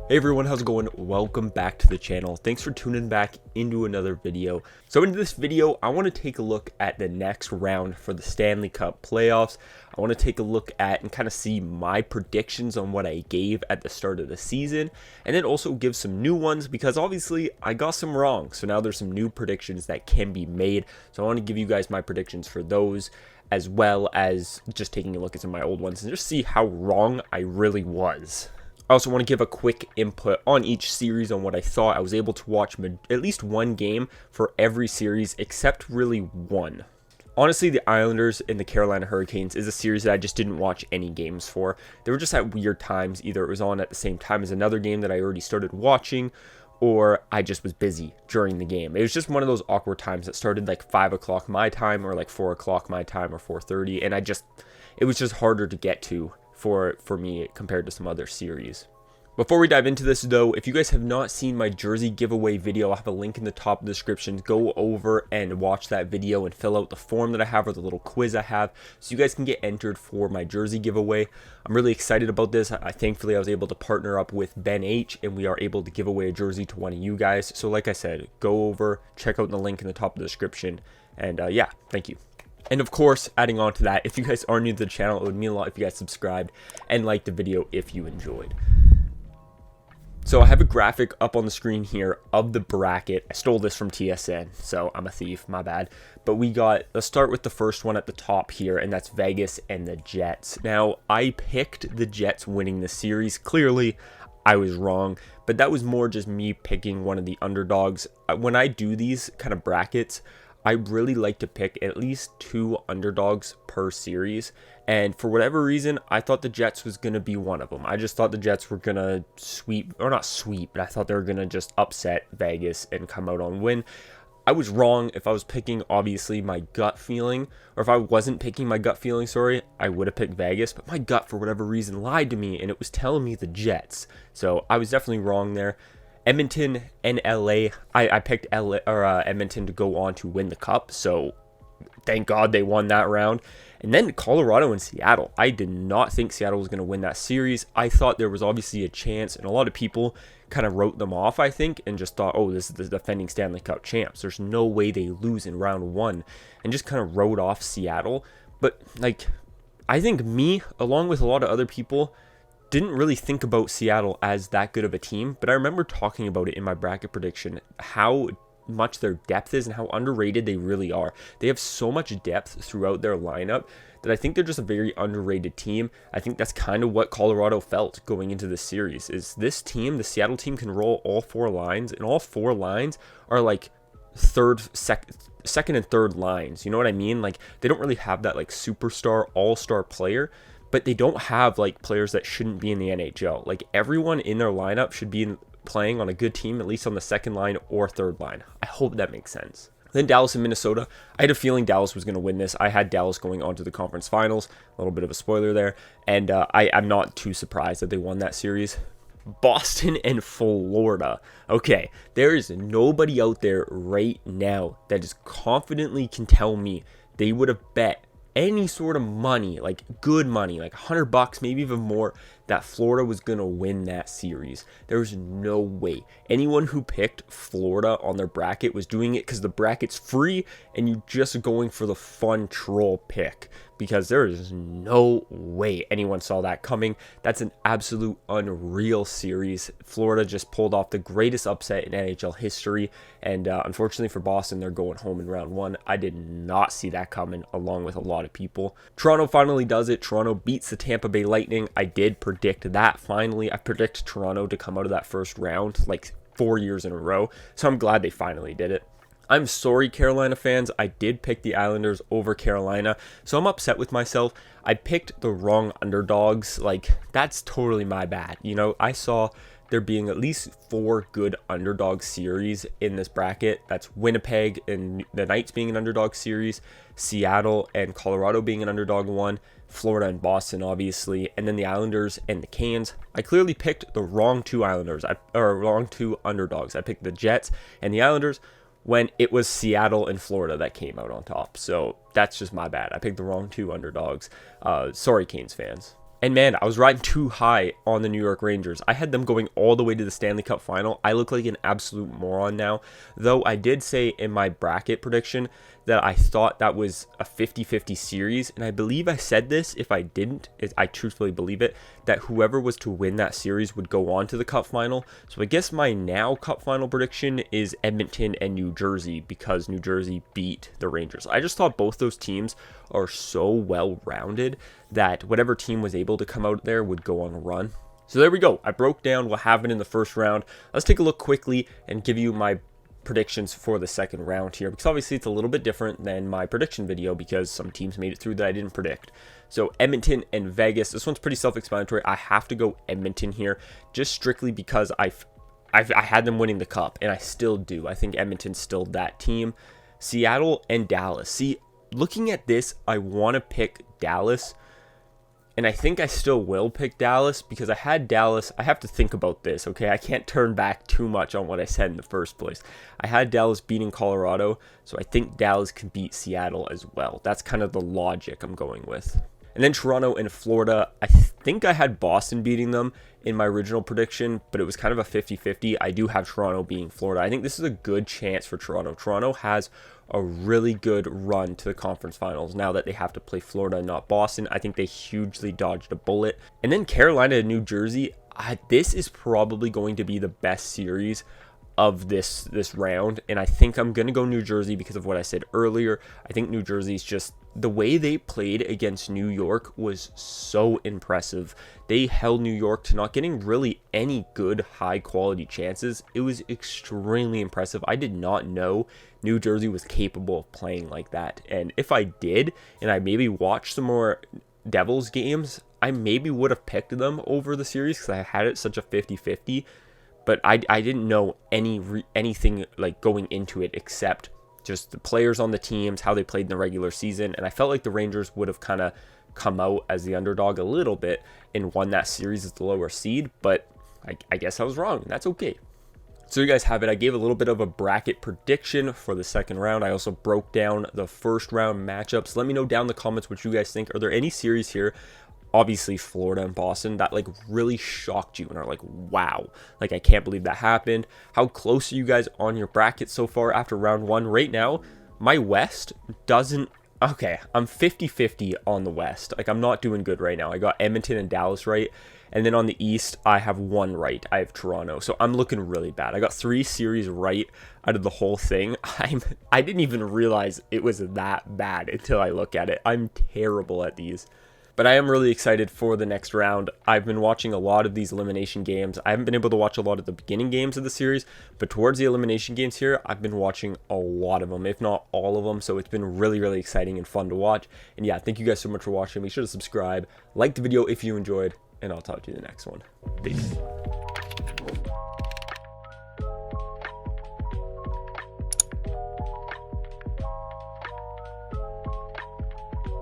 Hey everyone, how's it going? Welcome back to the channel. Thanks for tuning back into another video. So in this video, I want to take a look at the next round for the Stanley Cup playoffs. I want to take a look at and kind of see my predictions on what I gave at the start of the season, and then also give some new ones because obviously I got some wrong. So now there's some new predictions that can be made. So I want to give you guys my predictions for those, as well as just taking a look at some of my old ones and just see how wrong I really was. I also want to give a quick input on each series on what I thought. I was able to watch at least one game for every series except really one. Honestly, the Islanders and the Carolina Hurricanes is a series that I just didn't watch any games for. They were just at weird times. Either it was on at the same time as another game that I already started watching, or I just was busy during the game. It was just one of those awkward times that started like 5 o'clock my time or like 4 o'clock my time or 4:30, and it was just harder to get to for me compared to some other series. Before we dive into this though, if you guys have not seen my jersey giveaway video, I have a link in the top of the description. Go over and watch that video and fill out the form that I have or the little quiz I have so you guys can get entered for my jersey giveaway. I'm really excited about this. Thankfully I was able to partner up with Ben H and we are able to give away a jersey to one of you guys. So like I said, go over, check out the link in the top of the description, and yeah, thank you. And of course, adding on to that, if you guys are new to the channel, it would mean a lot if you guys subscribed and liked the video if you enjoyed. So I have a graphic up on the screen here of the bracket. I stole this from TSN, so I'm a thief, my bad. But let's start with the first one at the top here, and that's Vegas and the Jets. Now, I picked the Jets winning the series. Clearly, I was wrong, but that was more just me picking one of the underdogs. When I do these kind of brackets, I really like to pick at least 2 underdogs per series, and for whatever reason, I thought the Jets was going to be one of them. I just thought the Jets were going to sweep, or not sweep, but I thought they were going to just upset Vegas and come out on win. I was wrong. If I was picking, obviously, my gut feeling, or if I wasn't picking my gut feeling, I would have picked Vegas, but my gut, for whatever reason, lied to me, and it was telling me the Jets, so I was definitely wrong there. Edmonton and LA, I picked Edmonton to go on to win the cup, so thank God they won that round. And then Colorado and Seattle. I did not think Seattle was going to win that series. I thought there was obviously a chance, and a lot of people kind of wrote them off, I think, and just thought, oh, this is the defending Stanley Cup champs. There's no way they lose in round 1, and just kind of wrote off Seattle. But, I think me, along with a lot of other people, didn't really think about Seattle as that good of a team, but I remember talking about it in my bracket prediction, how much their depth is and how underrated they really are. They have so much depth throughout their lineup that I think they're just a very underrated team. I think that's kind of what Colorado felt going into this series, is this team, the Seattle team, can roll all 4 lines, and all 4 lines are like second and third lines. You know what I mean? Like, they don't really have that like superstar, all-star player, but they don't have like players that shouldn't be in the NHL. Like, everyone in their lineup should be playing on a good team, at least on the second line or third line. I hope that makes sense. Then Dallas and Minnesota. I had a feeling Dallas was going to win this. I had Dallas going on to the conference finals. A little bit of a spoiler there. And I'm not too surprised that they won that series. Boston and Florida. Okay, there is nobody out there right now that just confidently can tell me they would have bet any sort of money, like good money, like $100, maybe even more, that Florida was going to win that series. There's no way. Anyone who picked Florida on their bracket was doing it because the bracket's free and you're just going for the fun troll pick, because there is no way anyone saw that coming. That's an absolute unreal series. Florida just pulled off the greatest upset in NHL history, and unfortunately for Boston, they're going home in round 1. I did not see that coming, along with a lot of people. Toronto finally does it. Toronto beats the Tampa Bay Lightning. I did predict that finally. I predict Toronto to come out of that first round like 4 years in a row, so I'm glad they finally did it. I'm sorry, Carolina fans. I did pick the Islanders over Carolina, so I'm upset with myself. I picked the wrong underdogs. Like, that's totally my bad. You know, I saw there being at least 4 good underdog series in this bracket. That's Winnipeg and the Knights being an underdog series, Seattle and Colorado being an underdog one, Florida and Boston, obviously, and then the Islanders and the Canes. I clearly picked the wrong 2 wrong 2 underdogs. I picked the Jets and the Islanders when it was Seattle and Florida that came out on top. So that's just my bad. I picked the wrong 2 underdogs. Sorry, Canes fans. And man, I was riding too high on the New York Rangers. I had them going all the way to the Stanley Cup final. I look like an absolute moron now, though I did say in my bracket prediction that I thought that was a 50-50 series, and I believe I said this. If I didn't, I truthfully believe it, that whoever was to win that series would go on to the Cup final. So I guess my now Cup final prediction is Edmonton and New Jersey, because New Jersey beat the Rangers. I just thought both those teams are so well-rounded that whatever team was able to come out there would go on a run. So there we go. I broke down what happened in the first round. Let's take a look quickly and give you my predictions for the second round here, because obviously it's a little bit different than my prediction video because some teams made it through that I didn't predict. So Edmonton and Vegas, this one's pretty self-explanatory. I have to go Edmonton here just strictly because I had them winning the Cup, and I still do. I think Edmonton's still that team. Seattle and Dallas. See, looking at this, I want to pick Dallas, and I think I still will pick Dallas because I had Dallas. I have to think about this, okay? I can't turn back too much on what I said in the first place. I had Dallas beating Colorado, so I think Dallas can beat Seattle as well. That's kind of the logic I'm going with. And then Toronto and Florida, I think I had Boston beating them in my original prediction, but it was kind of a 50-50. I do have Toronto beating Florida. I think this is a good chance for Toronto. Toronto has a really good run to the conference finals now that they have to play Florida and not Boston. I think they hugely dodged a bullet. And then Carolina and New Jersey, this is probably going to be the best series of this round, and I think I'm going to go New Jersey because of what I said earlier. I think New Jersey's just, the way they played against New York was so impressive. They held New York to not getting really any good high quality chances. It was extremely impressive. I did not know New Jersey was capable of playing like that, and if I did, and I maybe watched some more Devils games, I maybe would have picked them over the series because I had it such a 50-50. But I didn't know anything like going into it except just the players on the teams, how they played in the regular season. And I felt like the Rangers would have kind of come out as the underdog a little bit and won that series as the lower seed. But I guess I was wrong. That's okay. So you guys have it. I gave a little bit of a bracket prediction for the second round. I also broke down the first round matchups. Let me know down in the comments what you guys think. Are there any series here, obviously Florida and Boston, that like really shocked you and are like, wow, like I can't believe that happened? How close are you guys on your bracket so far after round one? Right now, my West doesn't, okay, I'm 50-50 on the West. Like I'm not doing good right now. I got Edmonton and Dallas right. And then on the East, I have one right. I have Toronto. So I'm looking really bad. I got 3 series right out of the whole thing. I didn't even realize it was that bad until I look at it. I'm terrible at these. But I am really excited for the next round. I've been watching a lot of these elimination games. I haven't been able to watch a lot of the beginning games of the series, but towards the elimination games here, I've been watching a lot of them, if not all of them. So it's been really, really exciting and fun to watch. And yeah, thank you guys so much for watching. Make sure to subscribe, like the video if you enjoyed, and I'll talk to you in the next one. Peace.